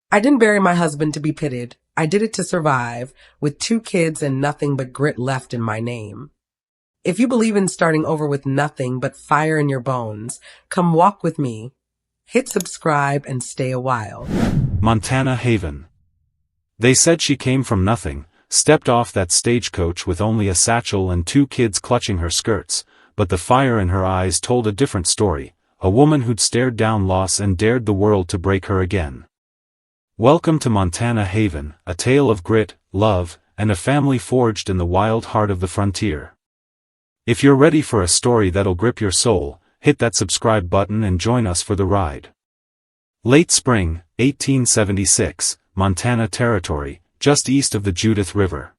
I didn't bury my husband to be pitied. I did it to survive, with 2 kids and nothing but grit left in my name. If you believe in starting over with nothing but fire in your bones, come walk with me. Hit subscribe and stay a while. Montana Haven. They said she came from nothing, stepped off that stagecoach with only a satchel and 2 kids clutching her skirts, but the fire in her eyes told a different story, a woman who'd stared down loss and dared the world to break her again. Welcome to Montana Haven, a tale of grit, love, and a family forged in the wild heart of the frontier. If you're ready for a story that'll grip your soul, hit that subscribe button and join us for the ride. Late spring, 1876, Montana Territory, just east of the Judith River.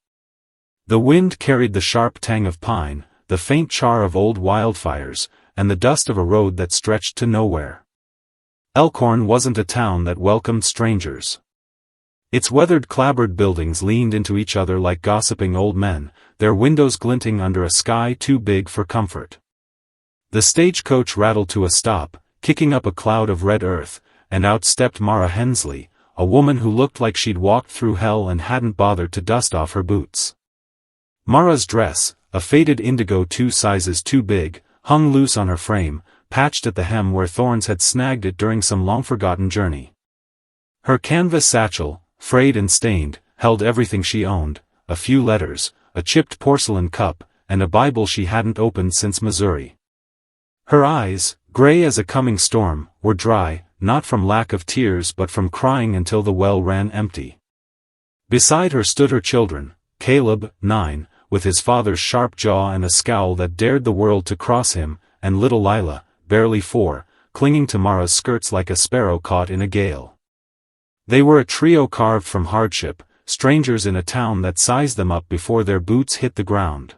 The wind carried the sharp tang of pine, the faint char of old wildfires, and the dust of a road that stretched to nowhere. Elkhorn wasn't a town that welcomed strangers. Its weathered clapboard buildings leaned into each other like gossiping old men, their windows glinting under a sky too big for comfort. The stagecoach rattled to a stop, kicking up a cloud of red earth, and out stepped Mara Hensley, a woman who looked like she'd walked through hell and hadn't bothered to dust off her boots. Mara's dress, a faded indigo 2 sizes too big, hung loose on her frame, patched at the hem where thorns had snagged it during some long-forgotten journey. Her canvas satchel, frayed and stained, held everything she owned, a few letters, a chipped porcelain cup, and a Bible she hadn't opened since Missouri. Her eyes, gray as a coming storm, were dry, not from lack of tears but from crying until the well ran empty. Beside her stood her children, Caleb, 9, with his father's sharp jaw and a scowl that dared the world to cross him, and little Lila, barely 4, clinging to Mara's skirts like a sparrow caught in a gale. They were a trio carved from hardship, strangers in a town that sized them up before their boots hit the ground.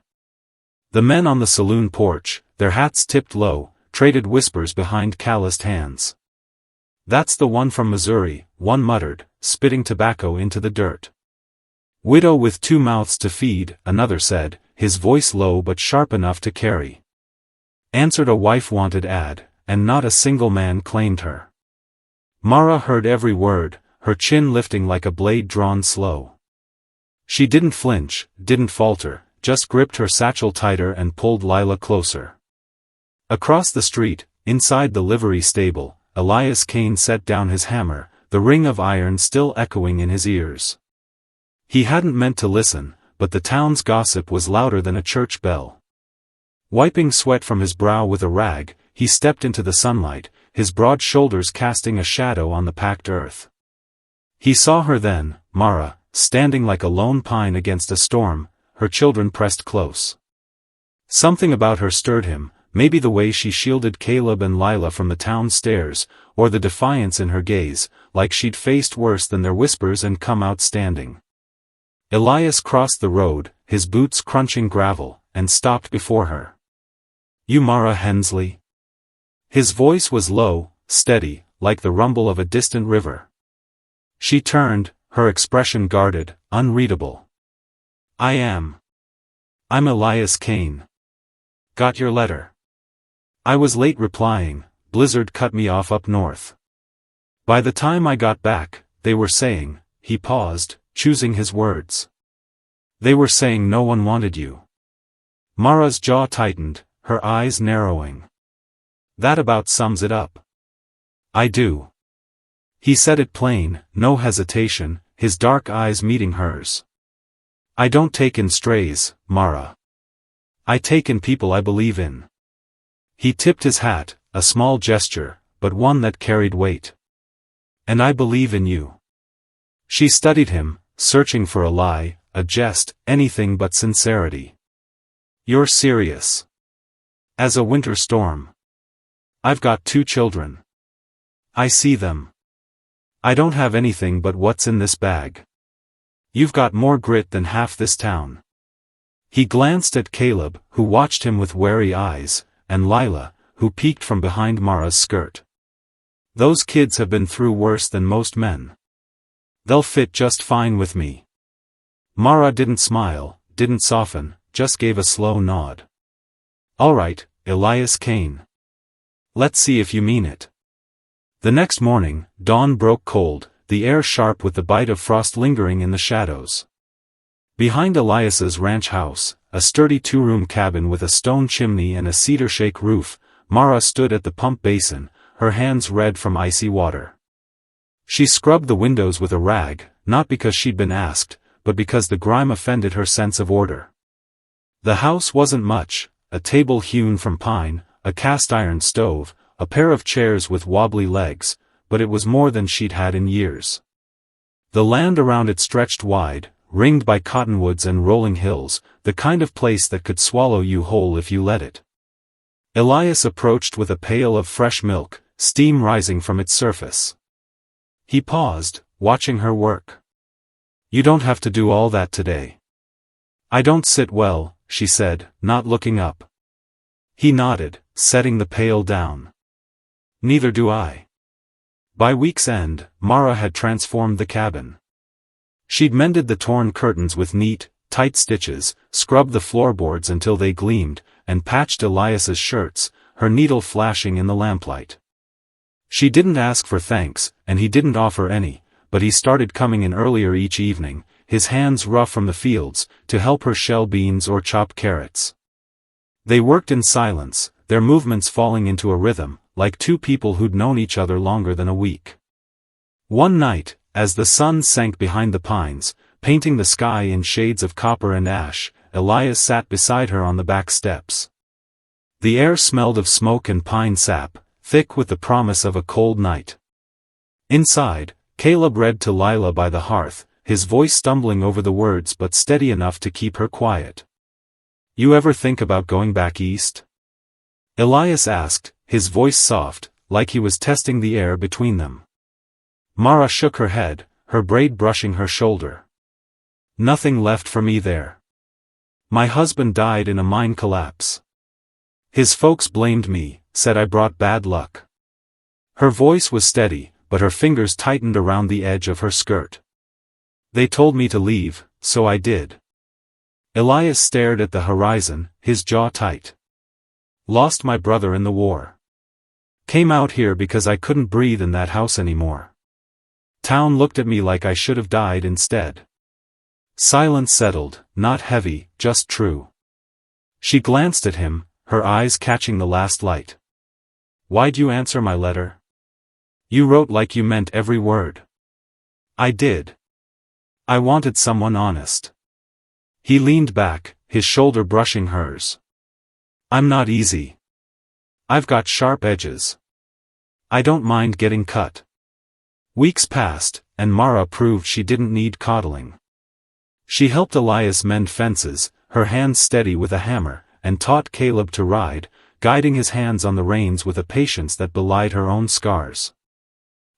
The men on the saloon porch, their hats tipped low, traded whispers behind calloused hands. "That's the one from Missouri," one muttered, spitting tobacco into the dirt. "Widow with 2 mouths to feed," another said, his voice low but sharp enough to carry. "Answered a wife wanted ad, and not a single man claimed her." Mara heard every word, her chin lifting like a blade drawn slow. She didn't flinch, didn't falter, just gripped her satchel tighter and pulled Lila closer. Across the street, inside the livery stable, Elias Kane set down his hammer, the ring of iron still echoing in his ears. He hadn't meant to listen, but the town's gossip was louder than a church bell. Wiping sweat from his brow with a rag, he stepped into the sunlight, his broad shoulders casting a shadow on the packed earth. He saw her then, Mara, standing like a lone pine against a storm, her children pressed close. Something about her stirred him, maybe the way she shielded Caleb and Lila from the town stairs, or the defiance in her gaze, like she'd faced worse than their whispers and come out standing. Elias crossed the road, his boots crunching gravel, and stopped before her. "You Mara Hensley?" His voice was low, steady, like the rumble of a distant river. She turned, her expression guarded, unreadable. "I am. I'm Elias Kane. Got your letter. I was late replying, blizzard cut me off up north. By the time I got back, they were saying," he paused, choosing his words. "They were saying no one wanted you." Mara's jaw tightened, her eyes narrowing. "That about sums it up." "I do." He said it plain, no hesitation, his dark eyes meeting hers. "I don't take in strays, Mara. I take in people I believe in." He tipped his hat, a small gesture, but one that carried weight. "And I believe in you." She studied him, searching for a lie, a jest, anything but sincerity. "You're serious?" "As a winter storm. I've got 2 children. I see them. I don't have anything but what's in this bag. You've got more grit than half this town." He glanced at Caleb, who watched him with wary eyes, and Lila, who peeked from behind Mara's skirt. "Those kids have been through worse than most men. They'll fit just fine with me." Mara didn't smile, didn't soften, just gave a slow nod. "All right, Elias Kane. Let's see if you mean it." The next morning, dawn broke cold, the air sharp with the bite of frost lingering in the shadows. Behind Elias's ranch house, a sturdy two-room cabin with a stone chimney and a cedar shake roof, Mara stood at the pump basin, her hands red from icy water. She scrubbed the windows with a rag, not because she'd been asked, but because the grime offended her sense of order. The house wasn't much: a table hewn from pine, a cast-iron stove, a pair of chairs with wobbly legs, but it was more than she'd had in years. The land around it stretched wide, ringed by cottonwoods and rolling hills, the kind of place that could swallow you whole if you let it. Elias approached with a pail of fresh milk, steam rising from its surface. He paused, watching her work. "You don't have to do all that today." "I don't sit well," she said, not looking up. He nodded, setting the pail down. "Neither do I." By week's end, Mara had transformed the cabin. She'd mended the torn curtains with neat, tight stitches, scrubbed the floorboards until they gleamed, and patched Elias's shirts, her needle flashing in the lamplight. She didn't ask for thanks, and he didn't offer any, but he started coming in earlier each evening, his hands rough from the fields, to help her shell beans or chop carrots. They worked in silence, their movements falling into a rhythm, like two people who'd known each other longer than a week. One night, as the sun sank behind the pines, painting the sky in shades of copper and ash, Elias sat beside her on the back steps. The air smelled of smoke and pine sap, thick with the promise of a cold night. Inside, Caleb read to Lila by the hearth, his voice stumbling over the words but steady enough to keep her quiet. "You ever think about going back east?" Elias asked, his voice soft, like he was testing the air between them. Mara shook her head, her braid brushing her shoulder. "Nothing left for me there. My husband died in a mine collapse. His folks blamed me, said I brought bad luck." Her voice was steady, but her fingers tightened around the edge of her skirt. "They told me to leave, so I did." Elias stared at the horizon, his jaw tight. "Lost my brother in the war. Came out here because I couldn't breathe in that house anymore. Town looked at me like I should have died instead." Silence settled, not heavy, just true. She glanced at him, her eyes catching the last light. "Why'd you answer my letter? You wrote like you meant every word." "I did. I wanted someone honest." He leaned back, his shoulder brushing hers. "I'm not easy. I've got sharp edges. I don't mind getting cut." Weeks passed, and Mara proved she didn't need coddling. She helped Elias mend fences, her hands steady with a hammer, and taught Caleb to ride, guiding his hands on the reins with a patience that belied her own scars.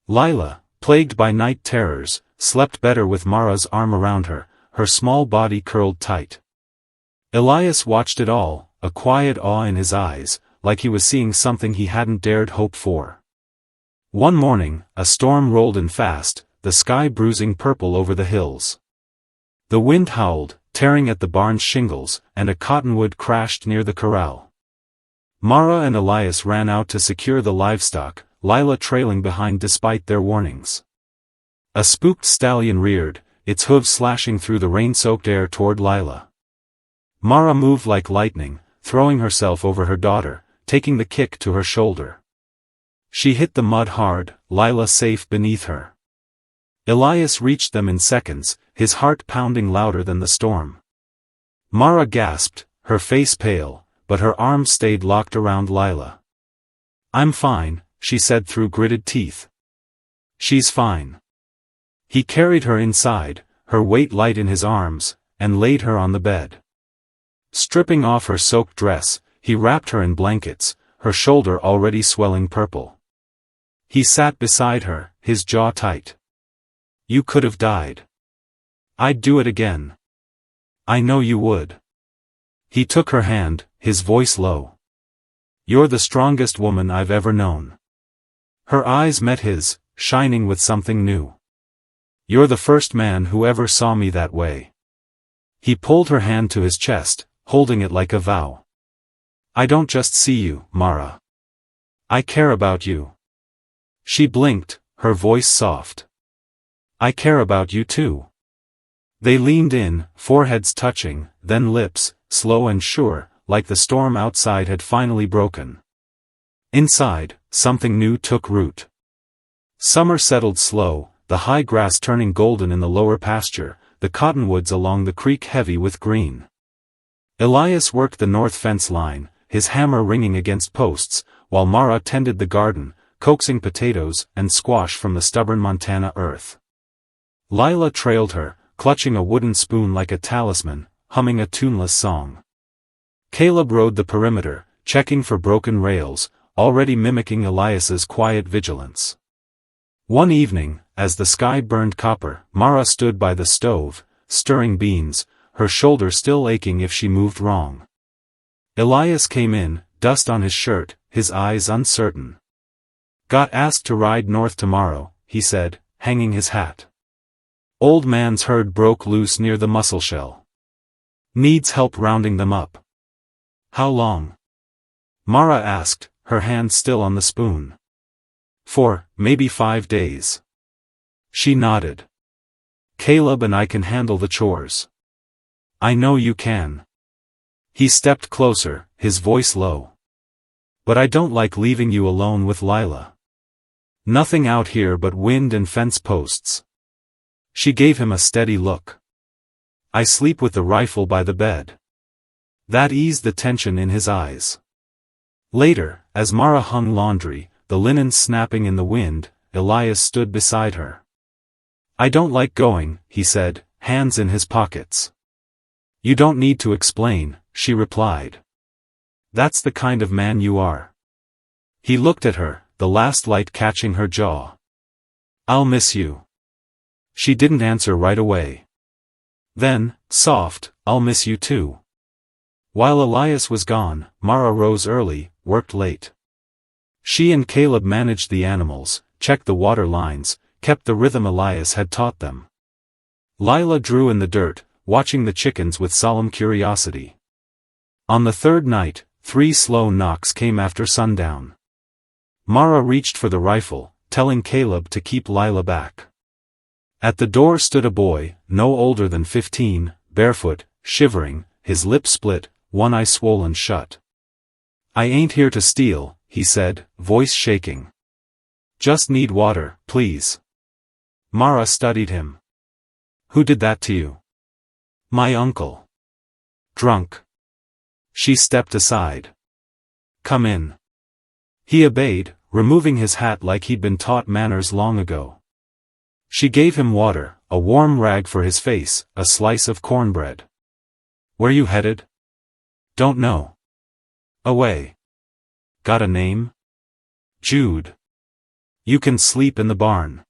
Lila, plagued by night terrors, slept better with Mara's arm around her, her small body curled tight. Elias watched it all, a quiet awe in his eyes, like he was seeing something he hadn't dared hope for. One morning, a storm rolled in fast, the sky bruising purple over the hills. The wind howled, tearing at the barn's shingles, and a cottonwood crashed near the corral. Mara and Elias ran out to secure the livestock, Lila trailing behind despite their warnings. A spooked stallion reared, its hooves slashing through the rain-soaked air toward Lila. Mara moved like lightning, throwing herself over her daughter, taking the kick to her shoulder. She hit the mud hard, Lila safe beneath her. Elias reached them in seconds, his heart pounding louder than the storm. Mara gasped, her face pale, but her arms stayed locked around Lila. "I'm fine," she said through gritted teeth. "She's fine." He carried her inside, her weight light in his arms, and laid her on the bed. Stripping off her soaked dress, he wrapped her in blankets, her shoulder already swelling purple. He sat beside her, his jaw tight. "You could have died. I'd do it again. I know you would." He took her hand, his voice low. "You're the strongest woman I've ever known." Her eyes met his, shining with something new. "You're the first man who ever saw me that way." He pulled her hand to his chest, holding it like a vow. "I don't just see you, Mara. I care about you." She blinked, her voice soft. I care about you too. They leaned in, foreheads touching, then lips, slow and sure, like the storm outside had finally broken. Inside, something new took root. Summer settled slow, the high grass turning golden in the lower pasture, the cottonwoods along the creek heavy with green. Elias worked the north fence line, his hammer ringing against posts, while Mara tended the garden, coaxing potatoes and squash from the stubborn Montana earth. Lila trailed her, clutching a wooden spoon like a talisman, humming a tuneless song. Caleb rode the perimeter, checking for broken rails, already mimicking Elias's quiet vigilance. One evening, as the sky burned copper, Mara stood by the stove, stirring beans, her shoulder still aching if she moved wrong. Elias came in, dust on his shirt, his eyes uncertain. Got asked to ride north tomorrow, he said, hanging his hat. Old man's herd broke loose near the mussel shell. Needs help rounding them up. How long? Mara asked, her hand still on the spoon. 4, maybe 5 days. She nodded. Caleb and I can handle the chores. I know you can. He stepped closer, his voice low. But I don't like leaving you alone with Lila. Nothing out here but wind and fence posts. She gave him a steady look. I sleep with the rifle by the bed. That eased the tension in his eyes. Later, as Mara hung laundry, the linen snapping in the wind, Elias stood beside her. I don't like going, he said, hands in his pockets. You don't need to explain, she replied. That's the kind of man you are. He looked at her, the last light catching her jaw. I'll miss you. She didn't answer right away. Then, soft, I'll miss you too. While Elias was gone, Mara rose early, worked late. She and Caleb managed the animals, checked the water lines, kept the rhythm Elias had taught them. Lila drew in the dirt, watching the chickens with solemn curiosity. On the third night, 3 slow knocks came after sundown. Mara reached for the rifle, telling Caleb to keep Lila back. At the door stood a boy, no older than 15, barefoot, shivering, his lips split, one eye swollen shut. I ain't here to steal, he said, voice shaking. Just need water, please. Mara studied him. Who did that to you? My uncle. Drunk. She stepped aside. Come in. He obeyed, removing his hat like he'd been taught manners long ago. She gave him water, a warm rag for his face, a slice of cornbread. Where you headed? Don't know. Away. Got a name? Jude. You can sleep in the barn.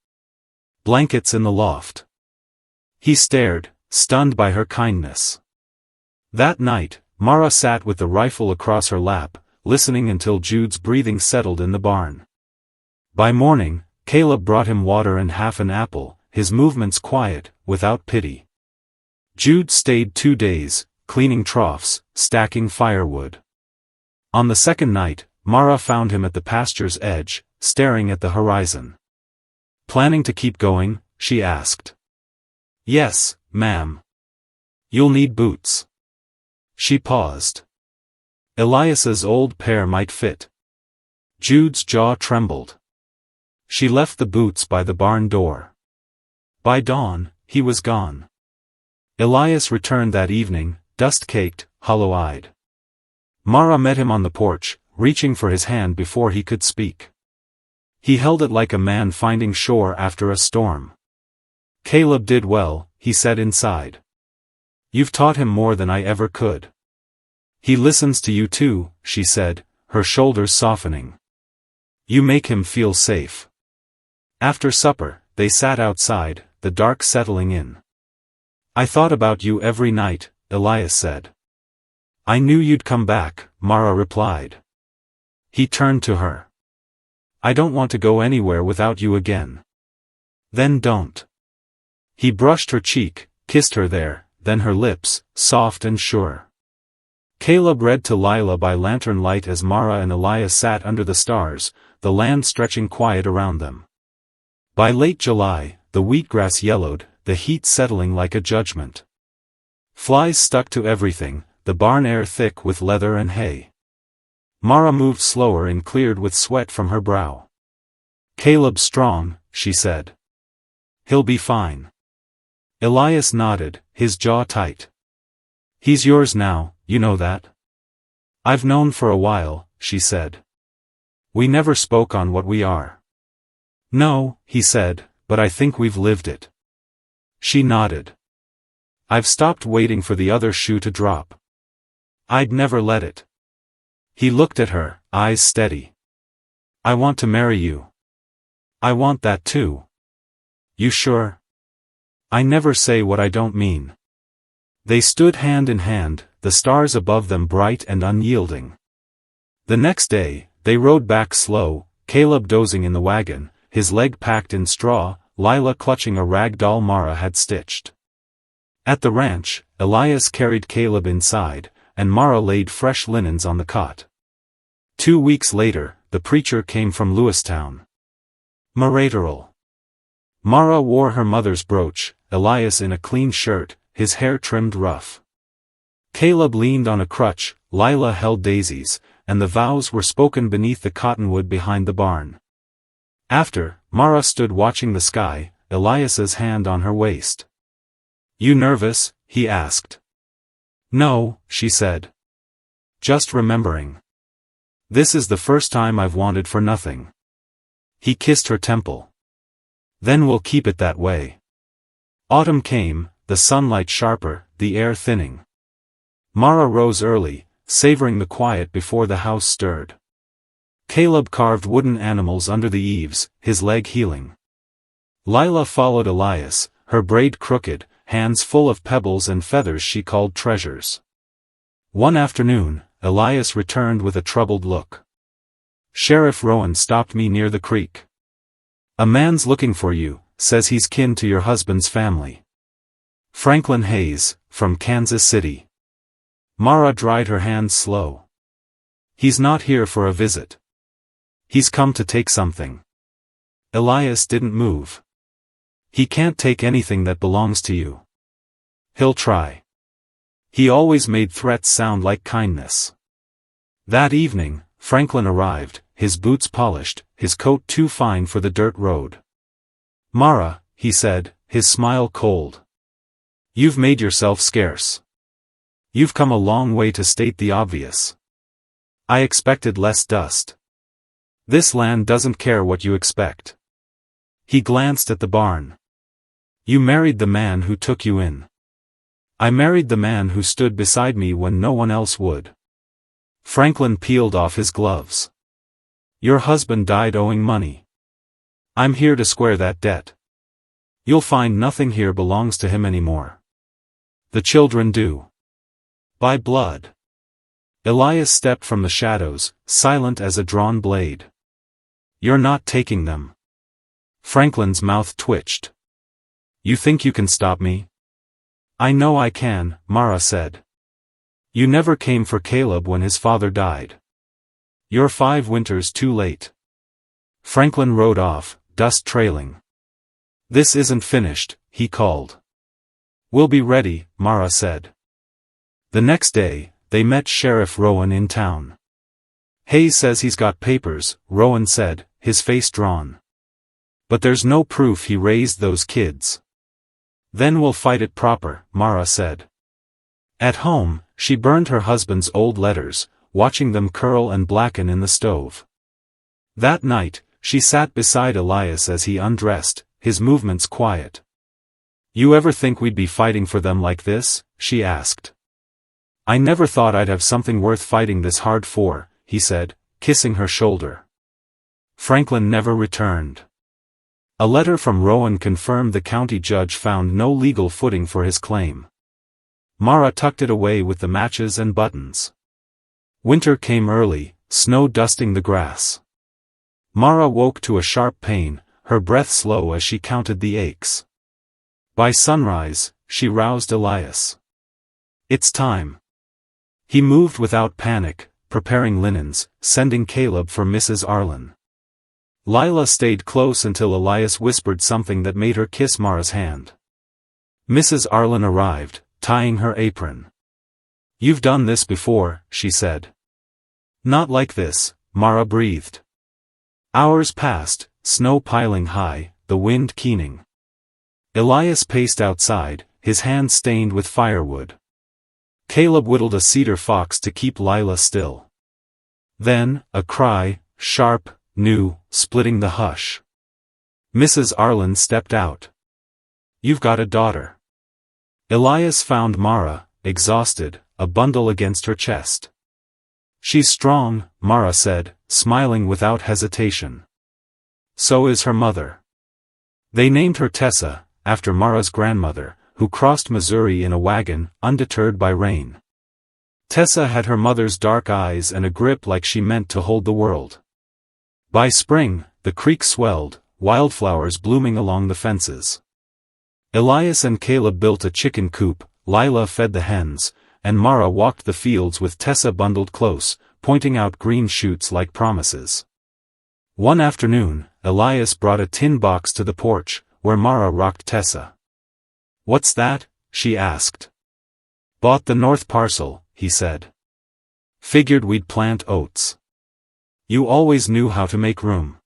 Blankets in the loft. He stared, stunned by her kindness. That night, Mara sat with the rifle across her lap, listening until Jude's breathing settled in the barn. By morning, Caleb brought him water and half an apple, his movements quiet, without pity. Jude stayed 2 days, cleaning troughs, stacking firewood. On the second night, Mara found him at the pasture's edge, staring at the horizon. Planning to keep going? She asked. Yes, ma'am. You'll need boots. She paused. Elias's old pair might fit. Jude's jaw trembled. She left the boots by the barn door. By dawn, he was gone. Elias returned that evening, dust-caked, hollow-eyed. Mara met him on the porch, reaching for his hand before he could speak. He held it like a man finding shore after a storm. Caleb did well, he said inside. You've taught him more than I ever could. He listens to you too, she said, her shoulders softening. You make him feel safe. After supper, they sat outside, the dark settling in. I thought about you every night, Elias said. I knew you'd come back, Mara replied. He turned to her. I don't want to go anywhere without you again. Then don't. He brushed her cheek, kissed her there, then her lips, soft and sure. Caleb read to Lila by lantern light as Mara and Elias sat under the stars, the land stretching quiet around them. By late July, the wheatgrass yellowed, the heat settling like a judgment. Flies stuck to everything, the barn air thick with leather and hay. Mara moved slower and cleared with sweat from her brow. "Caleb's strong," she said. "He'll be fine." Elias nodded, his jaw tight. "He's yours now, you know that?" "I've known for a while," she said. "We never spoke on what we are." "No," he said, "but I think we've lived it." She nodded. "I've stopped waiting for the other shoe to drop. I'd never let it." He looked at her, eyes steady. "I want to marry you." "I want that too." "You sure?" "I never say what I don't mean." They stood hand in hand, the stars above them bright and unyielding. The next day, they rode back slow, Caleb dozing in the wagon, his leg packed in straw, Lila clutching a rag doll Mara had stitched. At the ranch, Elias carried Caleb inside, and Mara laid fresh linens on the cot. 2 weeks later, the preacher came from Lewistown. Betrayal. Mara wore her mother's brooch, Elias in a clean shirt, his hair trimmed rough. Caleb leaned on a crutch, Lila held daisies, and the vows were spoken beneath the cottonwood behind the barn. After, Mara stood watching the sky, Elias's hand on her waist. "You nervous?" he asked. "No," she said. "Just remembering. This is the first time I've wanted for nothing." He kissed her temple. "Then we'll keep it that way." Autumn came, the sunlight sharper, the air thinning. Mara rose early, savoring the quiet before the house stirred. Caleb carved wooden animals under the eaves, his leg healing. Lila followed Elias, her braid crooked, hands full of pebbles and feathers she called treasures. One afternoon, Elias returned with a troubled look. "Sheriff Rowan stopped me near the creek. A man's looking for you, says he's kin to your husband's family. Franklin Hayes, from Kansas City." Mara dried her hands slow. "He's not here for a visit. He's come to take something." Elias didn't move. "He can't take anything that belongs to you." "He'll try. He always made threats sound like kindness." That evening, Franklin arrived, his boots polished, his coat too fine for the dirt road. "Mara," he said, his smile cold. "You've made yourself scarce. You've come a long way to state the obvious. I expected less dust. This land doesn't care what you expect." He glanced at the barn. "You married the man who took you in. I married the man who stood beside me when no one else would." Franklin peeled off his gloves. "Your husband died owing money. I'm here to square that debt. You'll find nothing here belongs to him anymore. The children do. By blood." Elias stepped from the shadows, silent as a drawn blade. "You're not taking them." Franklin's mouth twitched. "You think you can stop me?" "I know I can," Mara said. "You never came for Caleb when his father died. You're 5 winters too late." Franklin rode off, dust trailing. "This isn't finished," he called. "We'll be ready," Mara said. The next day, they met Sheriff Rowan in town. "Hayes says he's got papers," Rowan said, his face drawn. "But there's no proof he raised those kids." "Then we'll fight it proper," Mara said. At home, she burned her husband's old letters, watching them curl and blacken in the stove. That night, she sat beside Elias as he undressed, his movements quiet. "You ever think we'd be fighting for them like this?" she asked. "I never thought I'd have something worth fighting this hard for," he said, kissing her shoulder. Franklin never returned. A letter from Rowan confirmed the county judge found no legal footing for his claim. Mara tucked it away with the matches and buttons. Winter came early, snow dusting the grass. Mara woke to a sharp pain, her breath slow as she counted the aches. By sunrise, she roused Elias. "It's time." He moved without panic, preparing linens, sending Caleb for Mrs. Arlen. Lila stayed close until Elias whispered something that made her kiss Mara's hand. Mrs. Arlen arrived, tying her apron. "You've done this before," she said. "Not like this," Mara breathed. Hours passed, snow piling high, the wind keening. Elias paced outside, his hands stained with firewood. Caleb whittled a cedar fox to keep Lila still. Then, a cry, sharp, new, splitting the hush. Mrs. Arlen stepped out. "You've got a daughter." Elias found Mara, exhausted, a bundle against her chest. "She's strong," Mara said, smiling without hesitation. "So is her mother." They named her Tessa, after Mara's grandmother, who crossed Missouri in a wagon, undeterred by rain. Tessa had her mother's dark eyes and a grip like she meant to hold the world. By spring, the creek swelled, wildflowers blooming along the fences. Elias and Caleb built a chicken coop, Lila fed the hens, and Mara walked the fields with Tessa bundled close, pointing out green shoots like promises. One afternoon, Elias brought a tin box to the porch, where Mara rocked Tessa. "What's that?" she asked. "Bought the north parcel," he said. "Figured we'd plant oats. You always knew how to make room.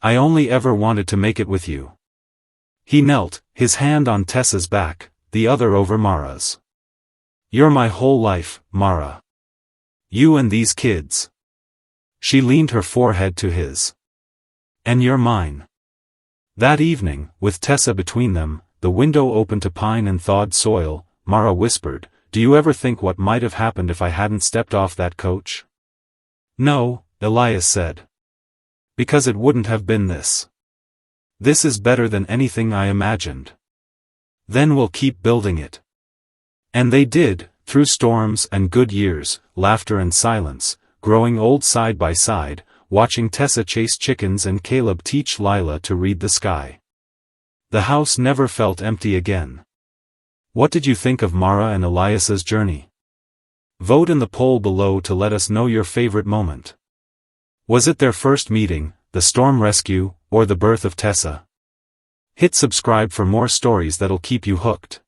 I only ever wanted to make it with you." He knelt, his hand on Tessa's back, the other over Mara's. "You're my whole life, Mara. You and these kids." She leaned her forehead to his. "And you're mine." That evening, with Tessa between them, the window open to pine and thawed soil, Mara whispered, "Do you ever think what might have happened if I hadn't stepped off that coach?" "No," Elias said. "Because it wouldn't have been this. This is better than anything I imagined. Then we'll keep building it." And they did, through storms and good years, laughter and silence, growing old side by side, watching Tessa chase chickens and Caleb teach Lila to read the sky. The house never felt empty again. What did you think of Mara and Elias's journey? Vote in the poll below to let us know your favorite moment. Was it their first meeting, the storm rescue, or the birth of Tessa? Hit subscribe for more stories that'll keep you hooked.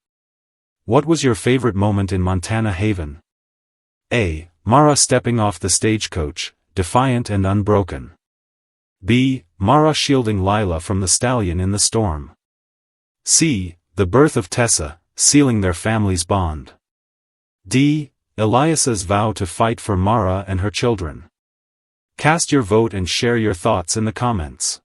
What was your favorite moment in Montana Haven? A. Mara stepping off the stagecoach, defiant and unbroken. B. Mara shielding Lila from the stallion in the storm. C. The birth of Tessa, sealing their family's bond. D. Elias's vow to fight for Mara and her children. Cast your vote and share your thoughts in the comments.